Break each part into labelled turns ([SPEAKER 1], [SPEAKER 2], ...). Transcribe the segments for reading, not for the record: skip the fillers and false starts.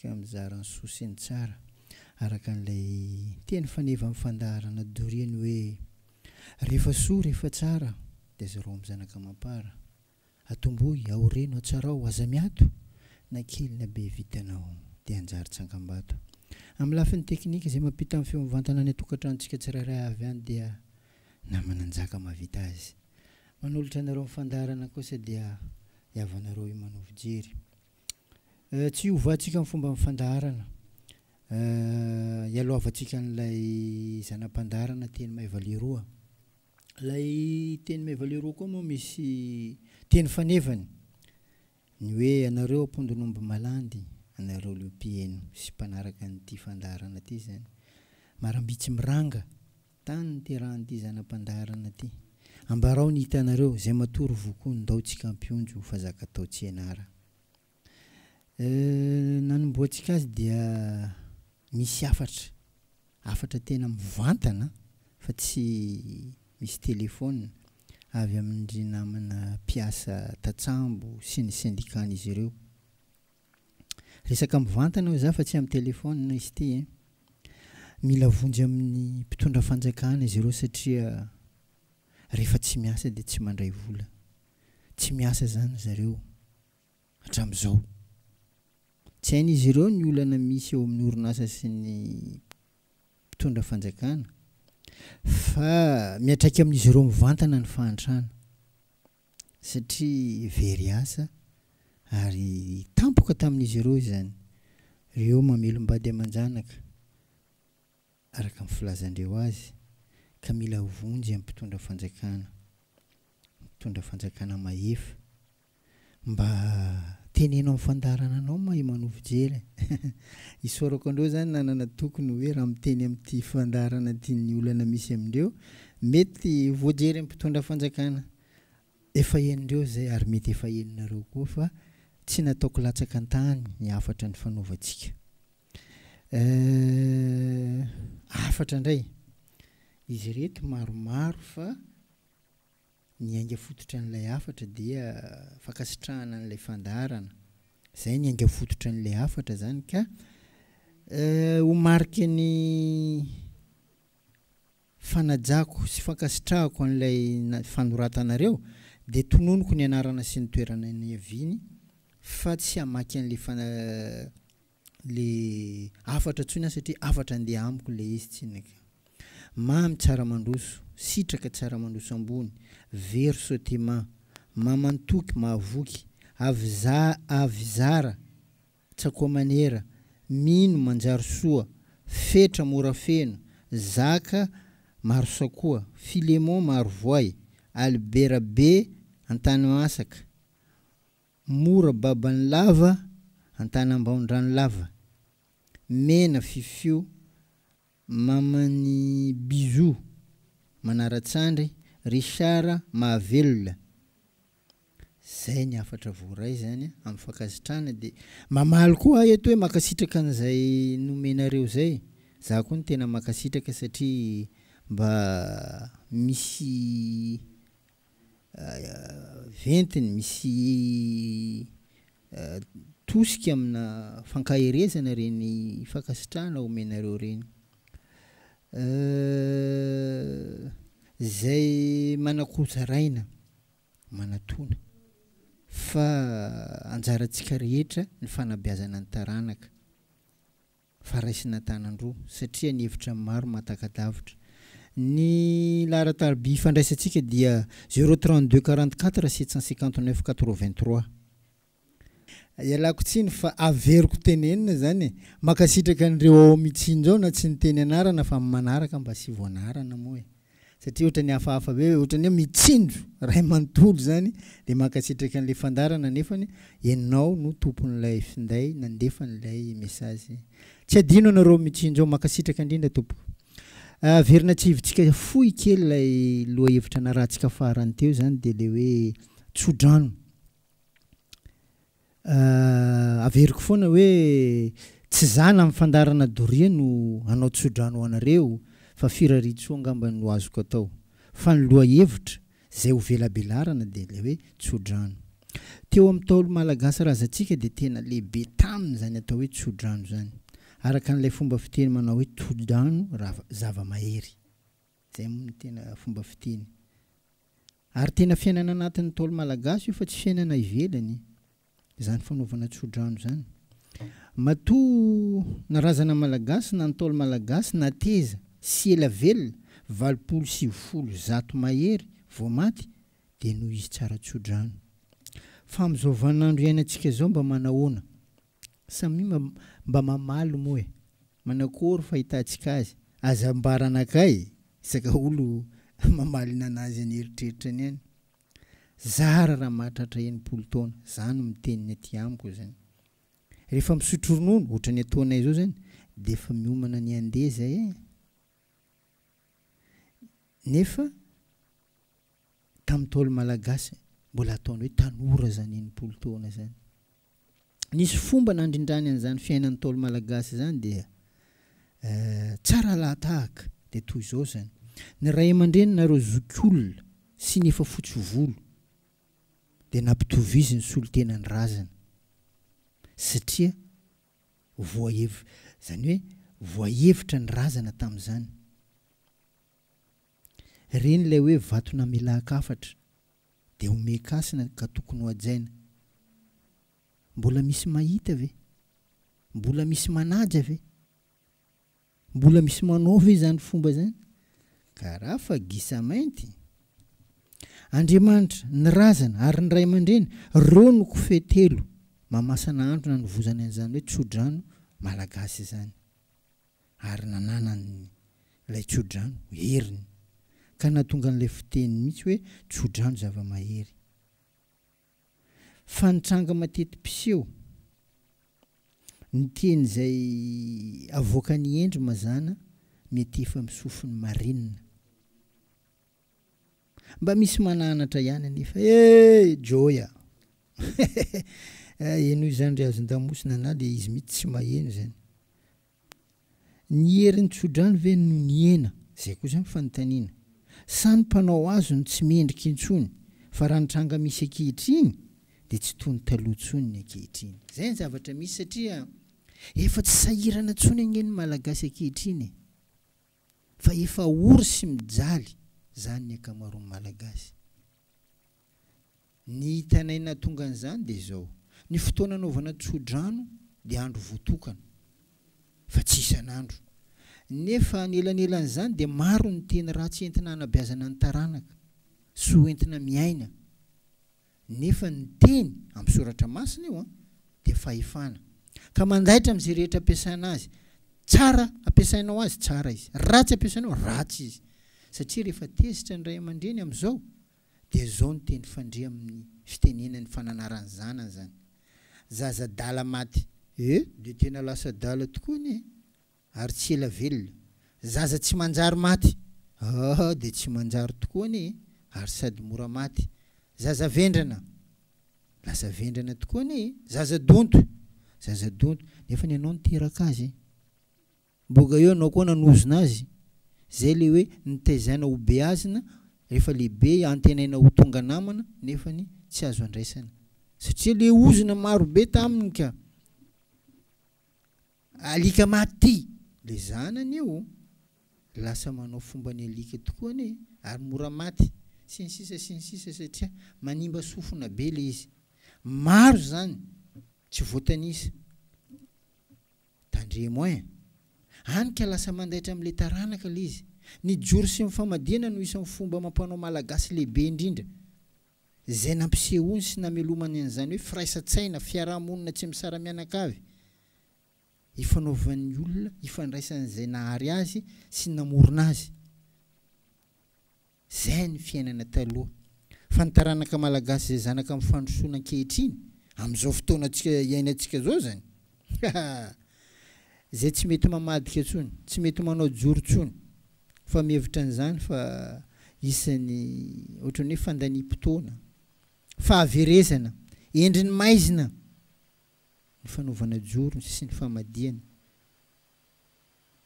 [SPEAKER 1] tsika mizara ny sosiny tsara araka an'ilay teny faneva amin'ny fandaharana doriany hoe rehefa soa rehefa tsara dia zareo amin'ny zanaka mampara atomboy aoreno atsarao aza miato na kely na be vitanao dia anjary tsangambato amin'ny lafin'ny teknika izay mampita amin'ny feo mivantana ny atokantranontsika tsirairay avy any dia namananjaka mavita azy manolotra anareo amin'ny fandaharana kosa dia iavanareo imanao fijery tsy hovatsika amin'ny fomba amin'ny fandaharana ialoavantsika n'ilay zanam-pandaharana teny maivaleroa ilay teny maivaleroa koa moa misy teny fanevany ny hoe anareo ampondonomby malandy anareo leompieno sy mpanaraka n'ity fandaharana ty zany marambitsy miranga tany nyterahan'ity zanam-pandaharana ty ambarao ny hitanareo zay matory vokoa ndaotsika ampionjo fa zaka atao tsy ianara nanomboatsika azy dia misy afatra tena mivantana fa tsy misy telefôna avy amin'ndry namana mpiasa tatsambo sy ny syndikan'izy ireo resaka mivantana ho za fa tsy amin'ny telefôna izy ty mila vonjy amin'ny mpitondra fanjakana izy ireo satria rehefa tsy miasa dia tsy mandray vola tsy miasa zany zareo hatramin'izao tsy hain'izy ireo ny olana misy eo amin'ny orinasa sy ny mpitondra fanjakana fa miatraiky amin'izy ireo mivantana ny fahantrana satria very asa ary tampoka tamin'izy ireo zany ireo mamelombady aman-janaka araka amin'ny filazandreo azy ka mila vonjy amin'ny mpitondra fanjakana mahefa mba tenenao amin'ny fandaharana anao mahay manova jery isorako andreo zany nanana tokony hoe raha miteny amin'ity fandaharana tiany olana misy amindreo mety voajery amin'ny mpitondra fanjakana efa henindreo zay ary mety efa heninareo koa fa tsy nataoko latsaka an-tany ny afatra ny fanaovantsika afatra indray izy reto maromaro fa ny ainga fototra n'ilay afatra dia fankasitrahana n'ilay fandaharana zay ny ainga fototra n'ilay afatra zany ka ho mariky ny fanajako sy fankasitrahako an'ilay fanoratanareo dia tononoko ny anarana sy ny toerana ny aviny fa tsy hamaky an'le le afatra tsony satria afatra andeha amiko le izy tsinaka mamy tsara mandroso sitraka tsara mandroso ambony very sotema mamantoky mahavoky avizara tsakoamanera mino manjary soa fetra mora feno zaka maro sakoa filemon maro voay albera be antany masaka mora babany lava antany ambaondrano lava mena fifio mamany bizou manaratsandry richard mahavelona zay ny afatra voaray zany amin'ny fankasitrahana dia mamaly koa eto hoe makasitraka an'izay nomenareo zay za koa ny tena makasitraka satria mba misy ventiny misy tosika amina fankaherezana reny fankasitrahana omenareo reny zay manakozaraina manatona fa anjarantsika rehetra ny fanabeazana ny taranaka fa raisina tanandroa satria ny hevitra maro matakadavitra ny laharatarby fandraisantsika dia 032 44 759 83 ialako tsiny fa averiko tenenina zany makasitraka an'ireo ao mitsinjao na tsy ny teny anarana fa manaraka mba sy voanarana moa satria ohatra ny hafahafa be ohatrany hoe mitsinjo ray manontolo zany dia makasitraka an'ilay fandarana nefany ianao no tompon'ilay finday nandefa n'ilay mesazy tsy adino anareo mitsinjo makasitraka indrindra tompoko verina tsy hivintsika fohy kely ilay loha hevitra narahantsika farany teo zany dia le hoe tsodrano averiko foana hoe tsy zana amin'ny fandarana doria no anao tsodrano anareo fa firaritsoa angamba no azoko atao fa ny loha hevitra zay ho velabelarana dia le hoe tsodrano Teo amin'ny Ntaolo malagasy razantsika dia tena lehibe taminy zany atao hoe tsodrano zany. Araka an'ilay fomba fiteny manao hoe tsodrano zava-mahery. Zay moa no tena fomba fiteny. Ary tena fiainana anatin'ny Ntaolo malagasy io fa tsy fiainana ivelany. Zany fanaovana tsodrano zany. Matoa na razana malagasy na Ntaolo malagasy na teza sy ela velona 870 mahery vao maty dia noho izy tsara tsodrano. Fa amin'izao vaninandro iainantsika zao mba manahoana? Samy mba mamaly moa e. Manakory fahitantsika azy? Azambara anakay saka olo mamalina anazy any eritreritrany any. Zara raha mahatratra 80 taona. Zany miteniny aty amiko zany. Rehefa misotro ronono ohatrany ataonay zao zany dia efa miomana ny andeha zay e. Nefa tamin'ny Ntaolo malagasy mbola ataony hoe tanora zany 80 taona zany. Nisy fomba nandrindrany an'izany fiainan'ny Ntaolo malagasy zany dia tsara lahatahaka dia toy izao zany. Ny ray aman-dreny nareo zokiolona sy ny efa fotsy volo dia nampitoviziny solon-tenany razana satria zany hoe voahevitra ny razana tamin'izany. Reny ilay hoe vato namelan-kafatra dia omekasina ka tokony ho hajaina. Mbola misy mahita ve? Mbola misy manaja ve? Mbola misy manao ve zany fomba zany? Karaha fa gisa mainty. Andriamanitra ny razana ary ny ray aman-dreny reo no kofetelo mamasana andro nanovozana an'izany hoe tsodrano malagasy zany. Ary nananany ilay tsodrano heriny ka nahatonga an'ilay fiteny mihitsy hoe tsodrano zava-mahery. Fa nitranga mateti-piseho ny teny izay avoaka ny endry mazana mety efa misofiny marinina. Mba misy mananatra ihany anefa joya eno izany ry azon-damosina na le izy mihitsy tsy maheno zany. Ny herin'ny tsodrano ve no ny hena? Zay koa zany fanontaniana. Sany mpanao azo ny tsy mendrika intsony fa raha nitranga misy ankehitriny dia tsy toy ny taloha intsony ny ankehitriny. Zay ny zavatra misy satria efa tsy sahirana intsony agneny malagasy ankehitriny fa efa ory sy mijaly zany ny ankamaroan'ny malagasy. Ny hitanay nahatonga an'izany dia izao. Ny fotoana anaovana tsodrano dia andro voatokana fa tsy isan'andro. Nefa anelanelan'izany dia maro ny teny ratsy entina hanabeazana ny taranaka sy ho entina miaina. Nefa ny teny amin'ny soratra masina io dia fahefana. Ka mandaitra amin'izay rehetra ampiasaina azy. Tsara ampiasainao azy, tsara izy. Ratsy ampiasainao, ratsy izy. Satria rehefa tezitra ny ray aman-dreny amin'izao dia izao ny teny fandria amin'ny fitenenany fananarany zanany zany. Zaza dala maty. Dia tena lasa dala tokoa ny ary tsy ela velona. Zaza tsy manjary maty. Dia tsy manjary tokoa ny ary sady mora maty. Zaza vendrana. Lasa vendrana tokoa ny zaza donto. Zaza donto. Nefa ny ianao niteraka azy. Mboga eo anao koa nanozona azy. Zay le hoe nitaizaina ho beazina rehefa lehibe antenaina ho tonga namana nefa ny tsy azo andraisana. Satria le ozona marobe taminy ka. Alika maty. Le zanany io lasa manao fomba ny alika tokoa ny ary mora maty. Sy ny sisa satria manimba sofina be le izy. Maro zany tsy voatanisa. Tandremo hanika lasa mandaitra amin'ilay taranaka le izy. Ny joro sy ny famadihana no isan'ny fomba mampanao malagasy lehibe indrindra. Zay nampisehony sy namelomany an'izany hoe firaisan-tsaina, fiarahamonina tsy misara-mianakavy. Ifanaovan'ny olona, ifandraisan'izay nahary azy sy namorona azy. Zay ny fiainana taloha. Fa ny taranaka malagasy izay zanaka amin'ny fandrosoana ankehitriny amin'izao fotoanantsika iainantsika zao zany. Zay tsy mety mamadika intsony, tsy mety manao joro intsony. Fa mihevitra an'izany fa isan'ny ohatran'ny hoe fandaniam-potoana, fahaverezana, endriny maizina ny fanaovana joro sy ny famadihana.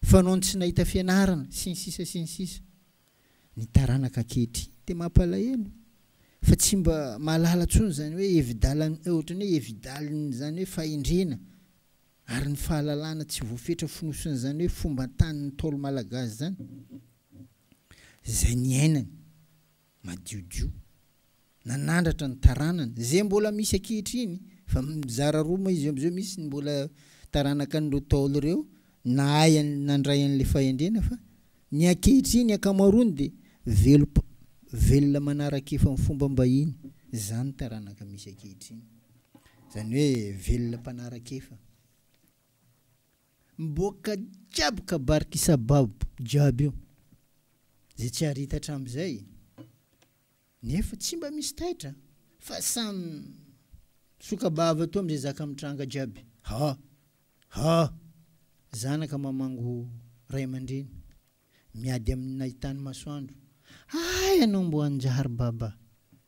[SPEAKER 1] Fanao ny tsy nahita fianarana sy ny sisa. Ny taranaka ankehitriny dia mampalahelo. fa tsy mba mahalala tsony zany hoe evidalany ohatrany hoe evidaliny zany hoe fahendrena ary ny fahalalana tsy voafetra fonosiny zany hoe fomba taniny tolo malagasy zany zay ny ainany madiodio nanandratra ny taranany zay mbola misy ankehitriny fa mizara roa ma izy am'izao misy mbola taranaka n'ireo taolo ireo na ay nandray an'le fahendrena fa ny ankehitriny akamarony de velona manaraka efa fomba mbahiny zany taranaka misy ankehitriny zany hoe velona mpanaraka efa mboka jiaby kabariky sababu jiaby io zay tsy arita hatram'izay nefa tsy mba misy taitra fa samy sokabava to am'izay zaka mitranga jiaby ha zanaka mamango ray aman-dreny miady amin'ny ahitany masoandro ay anao mbo anjary baba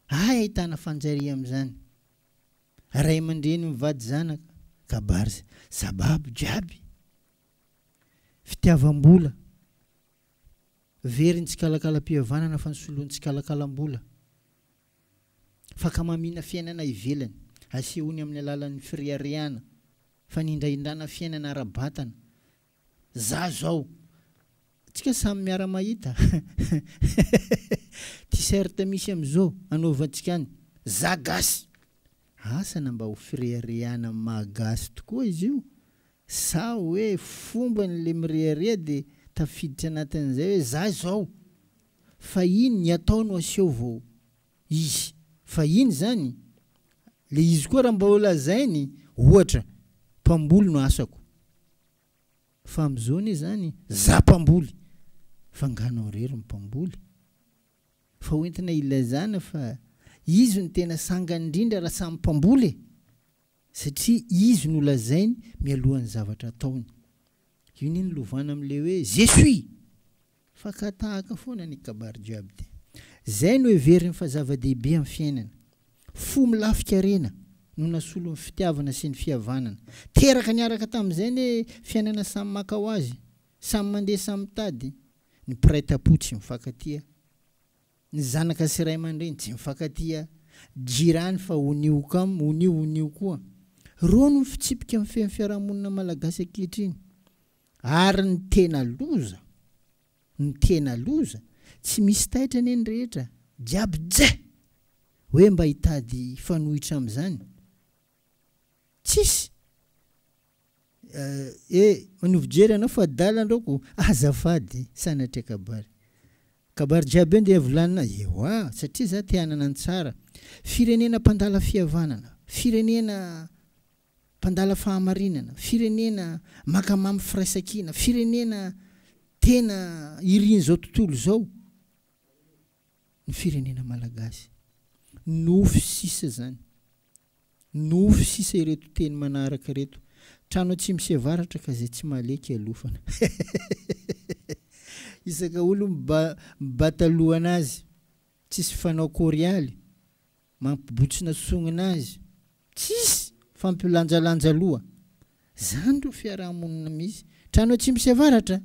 [SPEAKER 1] ay ahitana fanjari am'izany ray aman-dreny mivady zanaka kabary sababu jiaby fitiavam-bola very ny tsikalakalam-pihavanana fa nisoloany tsikalakalam-bola fa ka mamina fiainana ivelany asehony amin'ny alalan'ny firiariana fa nindraindrana fiainana ara-batana za zao tsika samy miara mahita t-shirt misy am'izao anaovantsika any za gasy asana mba ho firiariana mahagasy tokoa izy io sa hoe fomba n'le miriaria de tafiditra anatin'izay hoe za zao fa iny ny atao no aseho vao izy fa iny zany le izy koa raha mba ho lazainy ohatra mpamboly no asako fa am'izao ne zany za mpamboly fa nganao rery mpamboly fa hoentina ilazana fa izy no tena sangany indrindra raha samy mpamboly satria izy no lazainy mialohan'ny zavatra ataony io niny lovana am'le hoe je suis fa ka tahaka foana ny kabary jiaby de zay no heveriny fa zava-dehibe amin'ny fiainana fo milafika rena no nasolo ny fitiavana sy ny fihavanana teraka niaraka tamin'izay ny fiainana samy maka ho azy samy mandeha samy tady ny prêt-à-pot tsy mifankatia ny zanaka sy ray aman-dreny tsy mifankatia jirany fa honio kam honio koa ro no fitsipika amin'ny fiarahamonina malagasy ankehitriny ary ny tena loza tsy misy taitra neny rehetra jiaby jay hoe mba hitady fanohitra am'izany tsisy manovijery anao fa dalandraoko azafady sanatria kabary jiaby eo ndeha volanina eoa satria za te hanana ny tsara firenena mpandala fihavanana firenena mpandala fahamarinana firenena makamamy firaisakina firenena tena iriny zao tontolo zao ny firenena malagasy nofy sisa zany nofy sisa ireto teny manaraka reto trano tsy misy avaratra ka zay tsy maleky alofana isaka olo mibataloha anazy tsisy fanao korialy mampibotsina sonina azy tsisy fampilanjalanja loha zany ro fiarahamonina misy trano tsy misy avaratra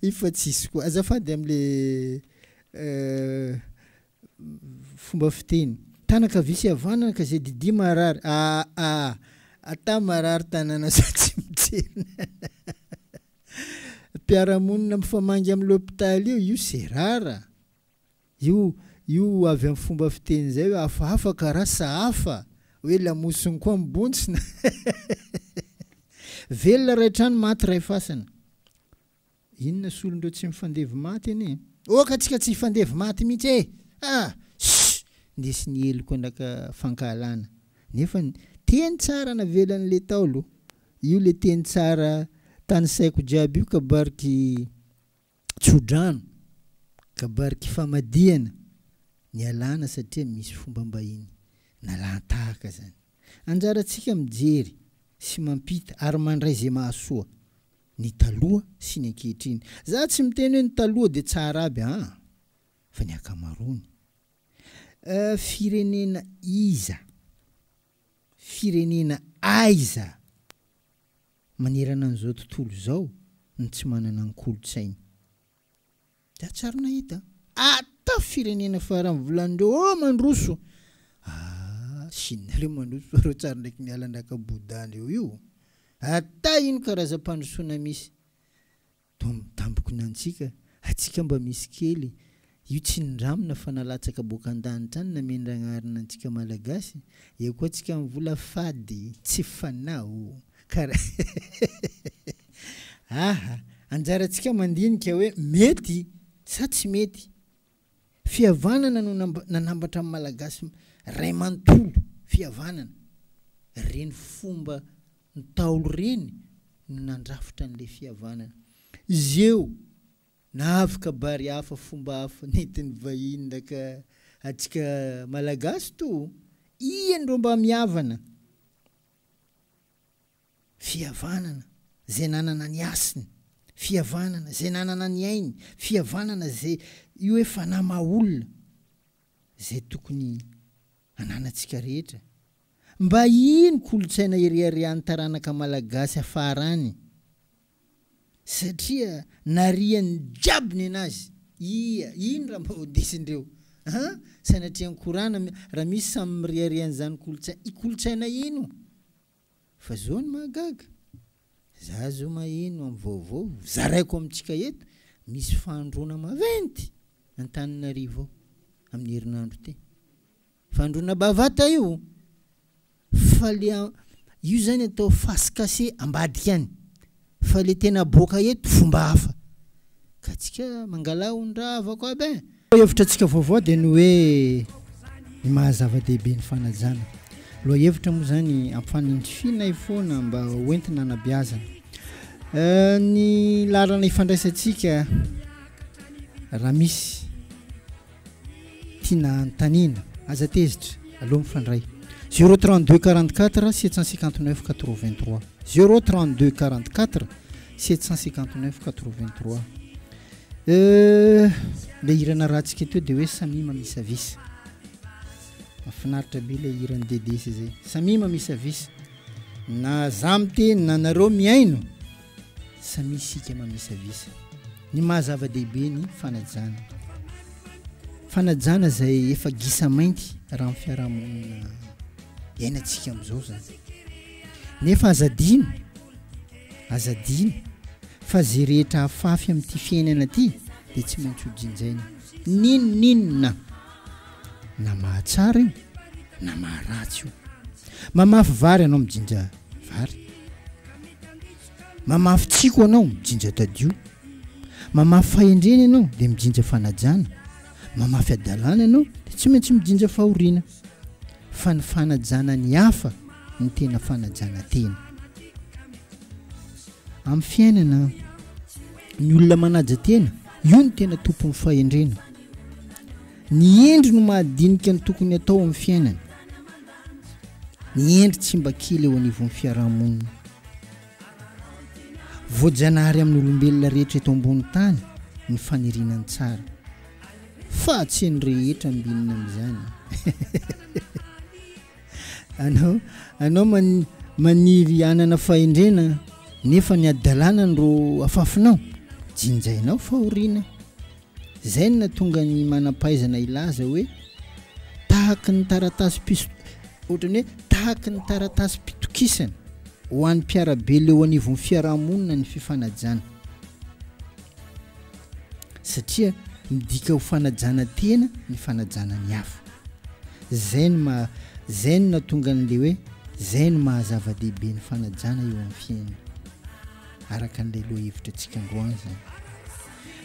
[SPEAKER 1] ifa tsisy koa azafady am'le fomba fiteny tanaka visy havanana ka zay didi marary ata marary tanana sa tsy mitserina mpiarahamonina mifamangy amin'ny l'hôpital io c'est rara io avy amin'ny fomba fiteny zay hoe hafahafa karaha sahafa hoe lamosiny koa mibontsina velona ray trano maty ray fasana inona solondreo tsy mifandevy maty anie oka tsika tsy hifandevy maty mihitsy ndesy ny eloko andraka fankalana nefa teny tsara navelan'le taolo io le teny tsara tany saiko jiaby io kabariky tsodrano kabariky famadiana ny alana satria misy fomba mbahiny nalantahaka zany anjaratsika mijery sy mampita ary mandray zay mahasoa ny taloha sy ny ankehitriny za tsy miteny hoe ny taloha de tsara aby fa ny akamarony firenena aiza manerana an'izao tontolo zao ny tsy manana ny kolotsainy da tsara nahita ata firenena farany volandreo mandroso sinareo mandroso reo tsara ndraiky miala andrakabodandreo io ata ino karazam-pandrosoana misy tamboko nantsika atsika mba misy kely io tsy ndramina fa nalatsaka boka an-danitra any namendragnarina antsika malagasy eo koa tsika mivola fady tsy fanao karaha anjaratsika mandinika hoe mety sa tsy mety fihavanana no nanambatra amin'ny malagasy ray manontolo fihavanana reny fomba ntaolo reny no nandrafitra an'le fihavanana zeo na afaka bary hafa fomba hafa netiny vahiny ndaka atsika malagasy to iandreo mba mihavana fihavanana zay nanana ny asiny fihavanana zay nanana ny ainy fihavanana zay io hoe fanama olona zay tokony ananatsika rehetra mba ino kolotsaina iriarian'ny taranaka malagasy afarany satria narian'ny jiabiny anazy ino raha mba hodisindreo sanatria nkorana raha misy samy miriarian'izany kolotsaina ino fa zao ny mahagaga za zo maheno amin'ny vaovao zaraiko amintsika eto misy fandrona maventy Antananarivo amin'ny herinandro ty fandrona bavata io fa le io zany atao fasikase ambadika any fa le tena boka eto fomba hafa ka tsika mangala ondravako aby hevitra atsika vaovao dia ny hoe ny mahazava-dehibe ny fanajana loha hevitra moa zany ampanindrifina ifoana mba hoentina anabiazana ny lalana ifandraisantsika raha misy tiana antanina aza tezitra aloha mifandray 032 44 759 83 032 44 759 83 le hirana rahantsika teo dia hoe samima misavisa mafinaritra be le hirany dedesy zay samima misavisa na za miteny na nareo miaino samy isika mamisavisa ny mahazava-dehibe ny fanajana zay efa gisa mainty raha amin'ny fiarahamonina iainantsika am'izao zany nefa azadino fa zay rehetra hafafy amin'ity fiainana ty dia tsy maintsy hojinjaina ninona na mahatsara io na maharatsy io mamafy vary anao mijinja vary mamafy tsiko anao mijinja tadio mamafy fahendrena ianao dia mijinja fanajana mamafy adalana ianao dia tsy maintsy mijinja fahoriana fa ny fanajana ny hafa ny tena fanajana tena amin'ny fiainana ny olona manaja tena io ny tena tompon'ny fahendrena ny endry no mahadinika ny tokony atao amin'ny fiainana ny endry tsy mba kely eo anivon'ny fiarahamonina voajanahary amin'ny olombelona rehetra eto ambony tany ny fanirianany tsara fa tsy ny rehetra mbinina amin'izany anao maniry anana fahendrena nefa ny adalana nro afafinao jinjainao fahoriana zay na tonga ny manampaizana ilaza hoe tahaky ny taratasy ohatrany hoe tahaky ny taratasy pitokisana ho an'ny mpiarabe leo anivon'ny fiarahamonina ny fifanajana satria midika ho fanajana tena ny fanajana ny hafa zay no natonga n'le hoe zay no mahazava-dehibe ny fanajana eo amin'ny fiainana araka n'ilay loha hevitra antsika androany zany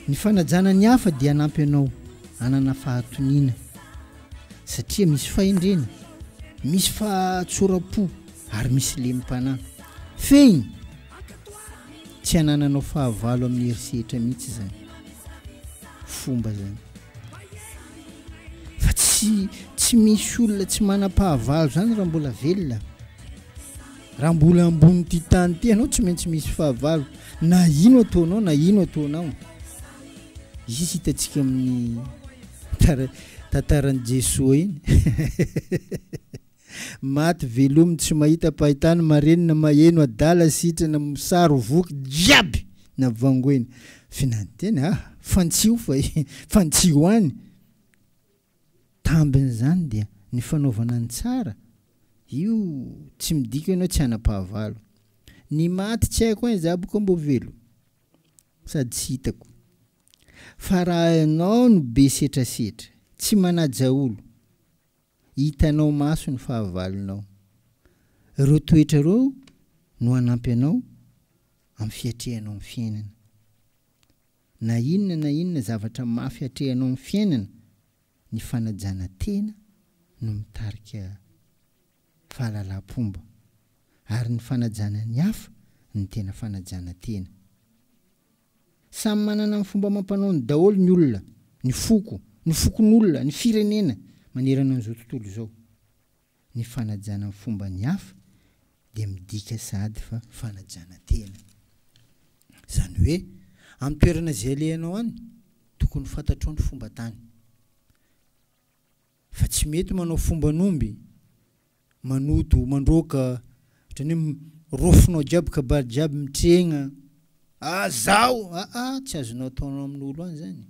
[SPEAKER 1] ny fanajana ny hafa dia anampy anao anana fahatoniana satria misy fahendrena misy fahatsoram-po ary misy lemi-panahy feigny tsy hanananao fahavalo amin'ny herisetra mihitsy zany fomba zany fa tsy misy olona tsy manam-pahavalo zany raha mbola velona raha mbola ambony ty tany ty anao tsy maintsy misy fahavalo na ino ataonao izy hitantsika amin'ny tantaran'i Jesoa iny maty velomy tsy mahita pahitany marenina maheno adala sitrana misaro voky jiaby na vangoeny finananteny fantsio fa fantsio any tambin'izany dia ny fanaovana ny tsara io tsy midika ianao tsy anam-pahavalo. Ny maty tsy haiko hoe zaboko mbo velo sady tsy hitako. Fa raha ianao no be setrasetra tsy manaja olo, hitanao maso ny fahavalonao. Ireo toetra ireo no hanampy anao amin'ny fiatrehanao amin'ny fiainana. Na inona zavatra mafy atrehanao amin'ny fiainana, ny fanajana tena no mitarika fahalalam-pomba, ary ny fanajana ny hafa ny tena fanajana tena. Samy manana ny fomba mampanao ny daholo ny olona, ny fokon'olona, ny firenena manerana an'izao tontolo izao. Ny fanajana ny fomba ny hafa dia midika sady fa fanajana tena. Zany hoe amin'ny toerana izay alehanao any tokony fantatrao ny fomba tany. Fa tsy mety manao fomba nomby, manoto, mandroaka, ohatrany hoe rofonao jiaby kabary jiaby mitrehana. Zao tsy azonao ataonao amin'olo any zany.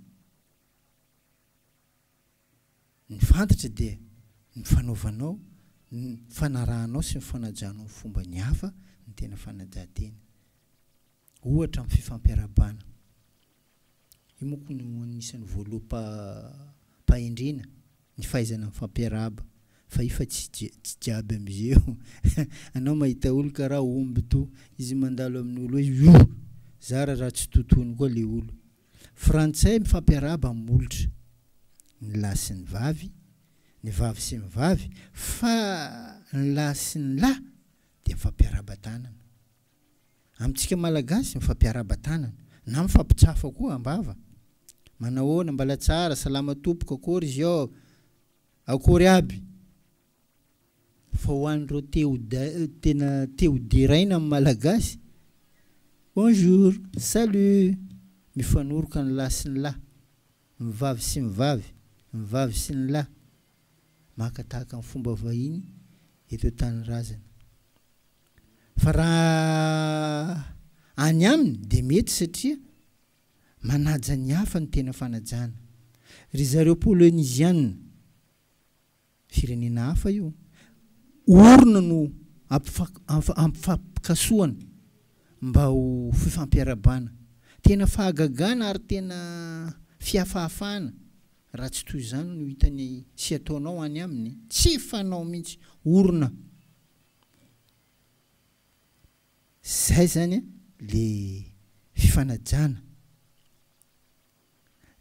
[SPEAKER 1] Ny fantatra dia ny fanaovanao, ny fanarahanao sy ny fanajanao fomba ny hafa ny tena fanajantena. Ohatra amin'ny fifampiarabana. Io moa koa no anisan'ny voaloham-pahendrena ny fahaizana mifampiaraba. Fa ifa tsy jiaby am'izeo. Anao mahita olo karaha omby to, izy mandalo amin'olo hoe zara raha tsy tontony koa le olo. Frantsay mifampiaraba molitra ny lahy sy ny vavy sy ny vavy, fa ny lahy sy ny lahy dia mifampiaraba tanana. Amintsika malagasy mifampiaraba tanana, na mifampitsafa koa ambava. Manahoana mbala tsara, salama tompoka, akory izy ao, akory aby. Fa ho an'ireo tena teodiraina amin'ny malagasy, bonjour, salut, mifanoroka ny lahy sy ny lahy, mivavy sy mivavy, mivavy sy ny lahy, makatahaka amin'ny fomba vahiny eto tany razana. Fa raha any aminy dia mety satria manaja ny hafa ny tena fanajana. Ry zareo polonisianina, firenena hafa io, orona no ampifapikasoana mba ho fifampiarabana. Tena fahagagana ary tena fiafahafana. Raha tsy toy izany no hitany sy ataonao any aminy, tsy fanao mihitsy, orona. Zay zany le fifanajana.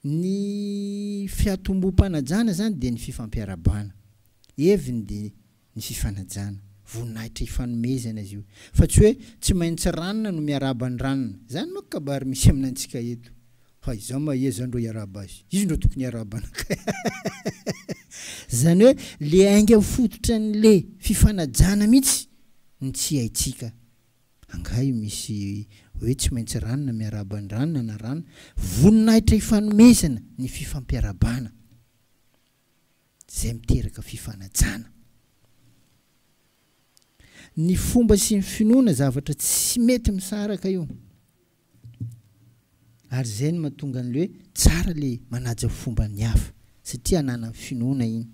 [SPEAKER 1] Ny fiatombom-panajana zany dia ny fifampiarabana. Eviny dia ny fifanajana. Voninahitra hifanomezana izy io. Fa tsy hoe tsy maintsy ranona no miaraba ny ranona. Zany moa kabary misy aminantsika eto. Fa izao maheza andreo iaraba azy. Izy ndreo tokony iarabana. Zany hoe le ainga fototra n'le fifanajana mihitsy ny tsy haitsika. Angahy misy hoe tsy maintsy ranona miaraba ny ranona na ranona. Voninahitra hifanomezana ny fifampiarabana. Zay miteraka fifanajana. Ny fomba sy ny finoana zavatra tsy mety misaraka io. Ary zay no mahatonga an'le hoe tsara le manaja fomba ny hafa satria hanana finoana iny.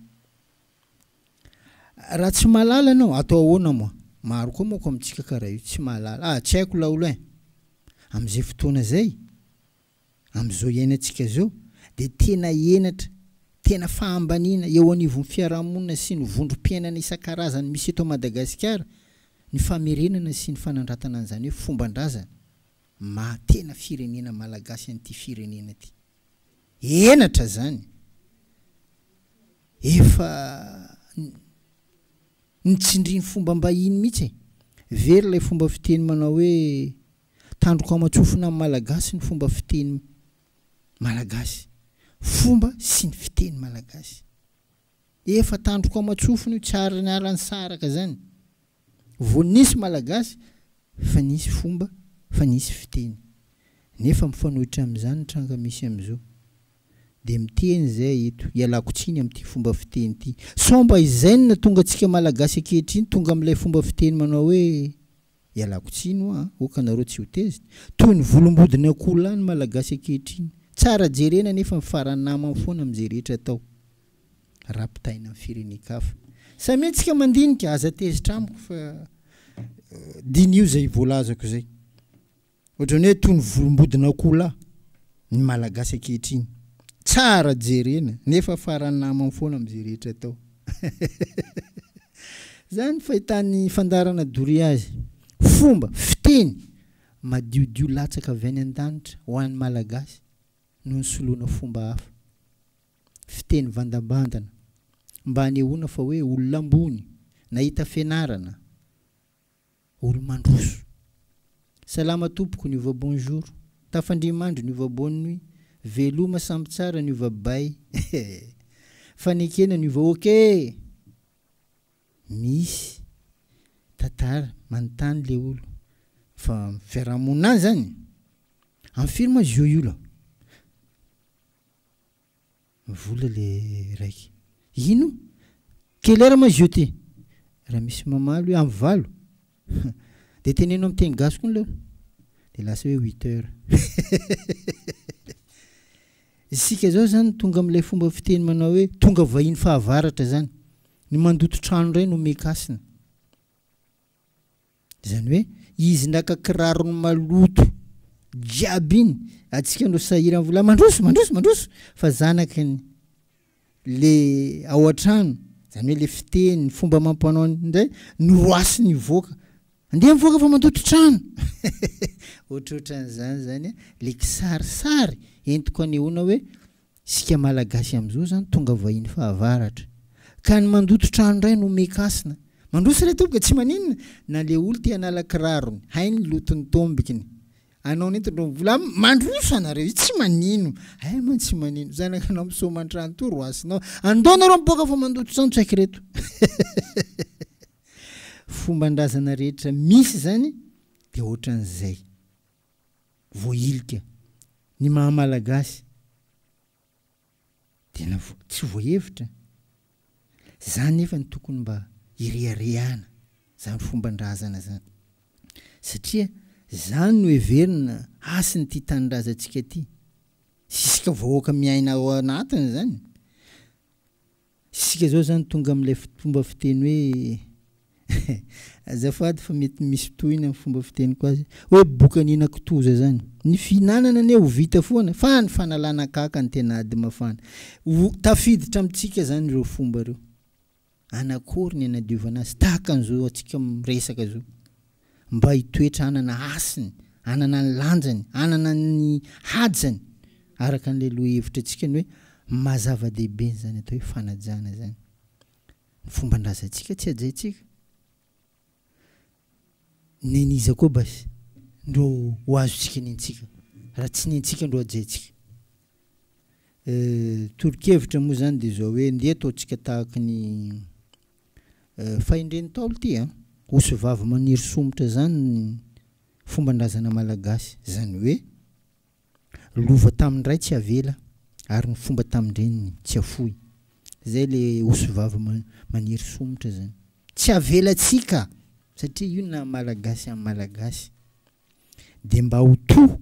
[SPEAKER 1] Raha tsy mahalala anao, atao ahoana moa? Maro koa moa ko amintsika karaha io tsy mahalala. Tsy haiko laolo e. Amin'izay fotoana zay, amin'izao iainantsika zao, dia tena henatra, tena fahambaniana eo anivon'ny fiarahamonina sy ny vondrom-piainana isan-karazany misy eto Madagasikara, ny famerenana sy ny fanandratana an'izany hoe fomban-drazana. Tena firenena malagasy an'ity firenena ity. Henatra zany. Efa nitsindriny fomba mbahiny mihitsy. Very ilay fomba fiteny manao hoe tandroko amatsofina amin'ny malagasy ny fomba fiteny malagasy. Fomba sy ny fiteny malagasy. Efa tandroko amatsofina io tsara ny alany saraka zany. Vao nisy malagasy fa nisy fomba, fa nisy fiteny. Nefa mifanohitra amin'izany tranga misy amin'izao. Dia miteny zay eto, ialako tsiny amin'ity fomba fiteny ity. Somba izay no tonga antsika malagasy ankehitriny tonga amin'ilay fomba fiteny manao hoe ialako tsiny okanareo tsy ho tezitra. Toy ny volombodiny akoho lahy ny malagasy ankehitriny. Tsara jerena nefa mifarany namany foana amin'izay rehetra atao. rapitaina amin'ny firenen-kafa samy antsika mandinika aza tezitra amiko fa diny io zay voalazako zay ohatrany hoe toy ny volombodina akola ny malagasy ankehitriny tsara jerena nefa farany namany foana amin'izay rehetra atao zany fahitany fandarana dory azy fomba fiteny madiodio latsaka avy any an-danitra ho an'ny malagasy no ny soloana fomba hafa fiteny vandambandana mba hanehoana fa hoe olona ambony nahita fianarana olo mandroso salama tompoko ny ova bonjour tafandrimandro ny ova bonne nuit veloma samby tsara ny ova bay fanekena ny ova ok misy tantara manontany le olo fa fiarahamonina zany amin'ny firma zio io vola le raiky ino quelle heure ma zio ty raha misy mamalo amin'ny valo de teneno amin'ny teny gasy koa de lasa hoe 8 heures isika zao zany tonga amin'ilay fomba fiteny manao hoe tonga vahiny fahavaratra zany ny mandoto trano ray no mekasina zany hoe izy ndaka kirarony maloto jiaby iny atsika ndo sahirany vola mandroso fa zanakany le ao an-trano zany hoe le fiteny fomba mampanao ndray noroasiny voaka andeha mivoaka fa mandoto trano ohatrohatran'izany zany le kisarisary entiko anehoana hoe sika malagasy am'izao zany tonga vahiny fahavaratra ka ny mandoto trano ray no mekasina mandroso ray tomboka tsy maninona na le olo ty hanala kirarony hainy lotony tombikiny anao nentindro vola mandroso anareo io tsy manino ay man tsy manino zanakanao misomantrano to roasinao andonareo miboaka fa mandoto trano tsy haiko reto fomban-drazana rehetra misy zany de ohatran'izay voailika ny mahamalagasy tena tsy voahevitra zany nefa ny tokony mba ireharehana zany fomban-drazana zany satria zany no heverina asiny ty tanindrazantsika ty sisika vahoaka miaina ao anatiny zany sisika zao zany tonga amin'ilay fomba fiteny hoe azafady fa mety misy tohina amin'ny fomba fiteny ko azy hoe bokanina kitoza zany ny fihinanana ane ho vita foana fa ny fanalana kaka ny tena ady mafana tafiditra amintsika zany ireo fomba reo anakory ny anadiovana azy tahaka an'izao atsika miresaka zao mba hitoetra anana asiny anana ny lanjany anana ny hajany araka an'ilay loha hevitra atsika ny hoe mazava-dehibe zany atao hoe fanajana zany ny fomban-drazantsika tsy ajaitsika neniza koa basy ndro ho azotsika nentsika raha tsy nentsika ndro ajaitsika toro-kevitra moa zany de zao hoe ndeha ataotsika tahaka ny faindreny taolo ty osy vavy maniry somotra zany fomban-drazana malagasy zany hoe lova tamindray tsy avela ary ny fomba tamindreny tsy afoy zay le osy vavy maniry somotra zany tsy avelatsika satria io na malagasy amin'ny malagasy de mba ho to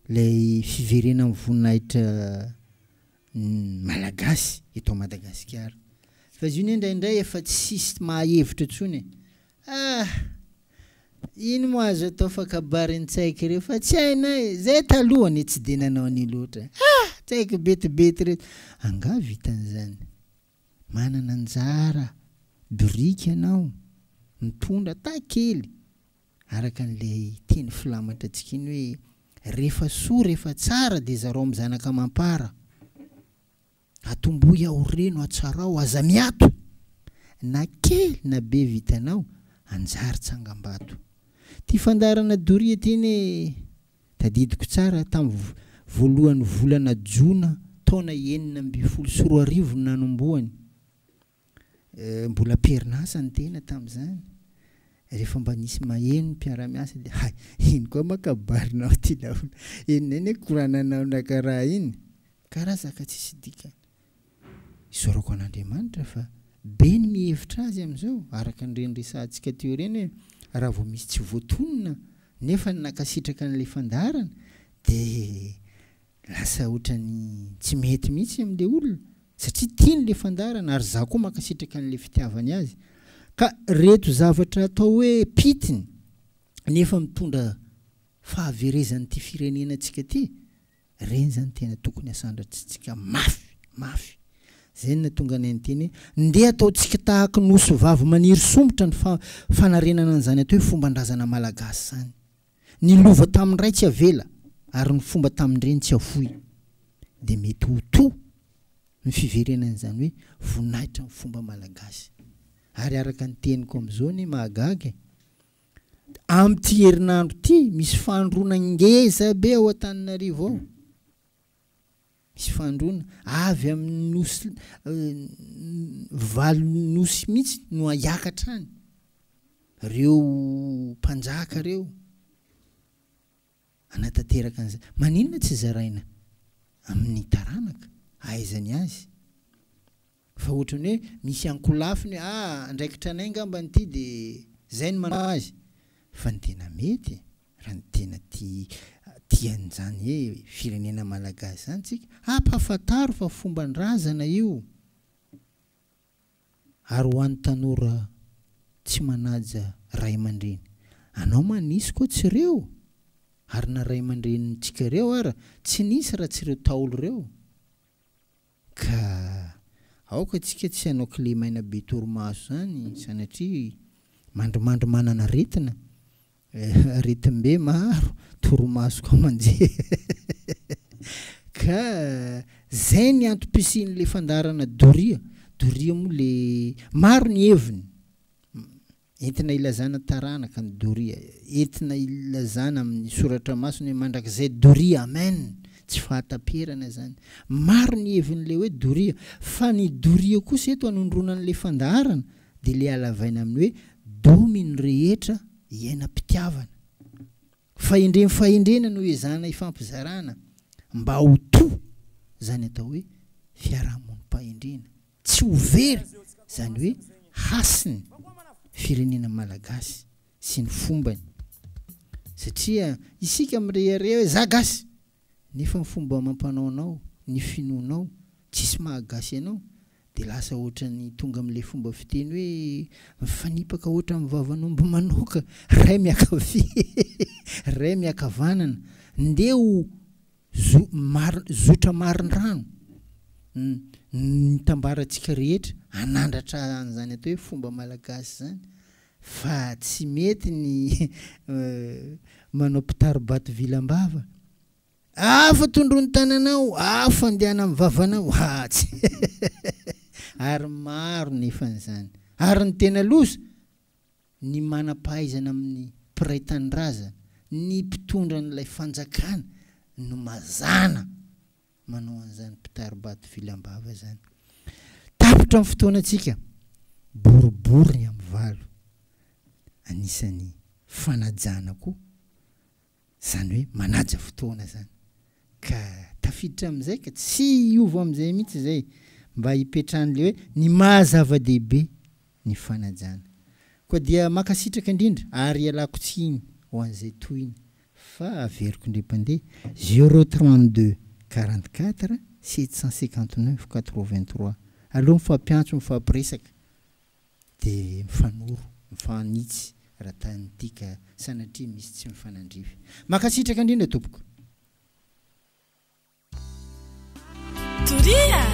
[SPEAKER 1] lay fiverena amin'ny voninahitra malagasy eto Madagasikara fa izy io indraindray efa tsisy mahahevitra tsony ino moa azo atao fa kabarin-tsaika reo fa tsy hainay zay talohany tsy de nanao ny loatra tsaika betibety reto anga vitan'izany manana anjara biriky anao mitondra takely araka an'lay teny filamatra antsika iny hoe rehefa soa rehefa tsara de zareo amin'ny zanaka mampara atomboy ao reno atsarao aza miato na kely na be vitanao anjary tsangam-bato ty fandarana doria teny tadidiko tsara tamin'ny voalohan'ny volana jona taona 2024 no nanomboany mbola perinasa ny tena tamin'izany rehefa mba nisy maheno mpiara-miasa de iny koa makabarinao ty laolo eniny korananao nakaraha iny karaha zaka tsisy dikany isorako an'Andriamanitra fa be ny mihevitra azy am'izao araka nireny resantsika teo reny hoe raha vao misy tsy voatonona nefa nakasitraka n'ilay fandarana de lasa ohatrany tsy mety mihitsy amin'ilay olona satria tiany le fandarana ary za koa makasitraka an'le fitiavany azy ka reto zavatra atao hoe pitiny nefa mitondra fahaverezany ty firenena antsika ty reny zany tena tokony asandratsitsika mafy zay natonga ny anteny ndeha ataotsika tahaka nosy vavy maniry somotra ny fanarenana an'izany atao hoe fomban-drazana malagasy zany ny lova tamin'ray tsy avela ary ny fomba tamindreny tsy afoy de mety ho to ny fiverenan'izany hoe voninahitra ny fomba malagasy ary araka ny teniko am'izao ny mahagaga am'ty herinandro ty misy fandrona ngeza be ao Antananarivo ao misy fandrona avy amin'ny nosy valo nosy mihitsy no aiakatra any reo mpanjaka reo anatanteraka an'izay maninona tsy zaraina amin'ny taranaka aizany azy fa ohatrany hoe misy ankolafiny andraikitra anay ngambany ty de zay ny manao azy fa ny tena mety raha ny tena tian'izany hoe firenena malagasy zany tsika ampahafantaro fa fomban-drazana io ary ho an'ny tanora tsy manaja ray aman-dreny anao manisy koa tsy reo ary na ray aman-drenitsika reo ara tsy nisy raha tsy reo taolo reo ka aoka tsika tsy hanao clé maina be torimaso zany sanatria mandrimandry manana aretina aretim-be maro torimaso koa manjehy ka zay ny antom-pisin'le fandarana doria moa le maro ny heviny entina ilazana taranaka ny doria entina ilazana amin'ny soratra masony hoe mandrakizay doria amen tsy fahatamperana zany maro ny hevin'le hoe doria fa ny doria kosa eto anondronan'le fandarana de le alavaina amin'ny hoe dominy rehetra iainam-pitiavana fahendrena no ezana ifampizarana mba ho to zany atao hoe fiarahamonim-pahendrena tsy ho very zany hoe hasiny firenena malagasy sy ny fombany satria isika mireare hoe zagasy nefa ny fomba mampanao anao ny finoanao tsisy mahagasy anao de lasa ohatrany tonga am'le fomba fiteny hoe mifanipaka ohatra amin'ny vavan'omby manoka ray miakavy ray miakavanana ndeha ho zotra marin-drano nitambarantsika rehetra anandratra an'izany atao hoe fomba malagasy zany fa tsy mety ny manao pitaribato vilam-bava afa tondrony tananao afa andehana amin'ny vavanao tsy ary maro nefa n'izany ary ny tena losa ny manam-pahaizana amin'ny piraitan-draza ny mpitondra n'ilay fanjakana no mazana manao an'izany pitaribato vilam-bava zany tapitra amin'ny fotoanantsika boribory ny amin'ny valo anisan'ny fanajana koa zany hoe manaja fotoana zany ka tafiditra am'izay ka tsy iovo am'izay mihitsy zay mba hipetrahan'le hoe ny mahazava-dehibe ny fanajana koa dia makasitraka indrindra ary ialako tsiny ho an'izay toiny fa averiko indrem-pandeha 032 44 759 83 aloha mifampiantso mifampiresaka de mifanoro mifanitsy raha tanytika sanatria misy tsy mifanandrify makasitraka indrindra tompoko
[SPEAKER 2] Doria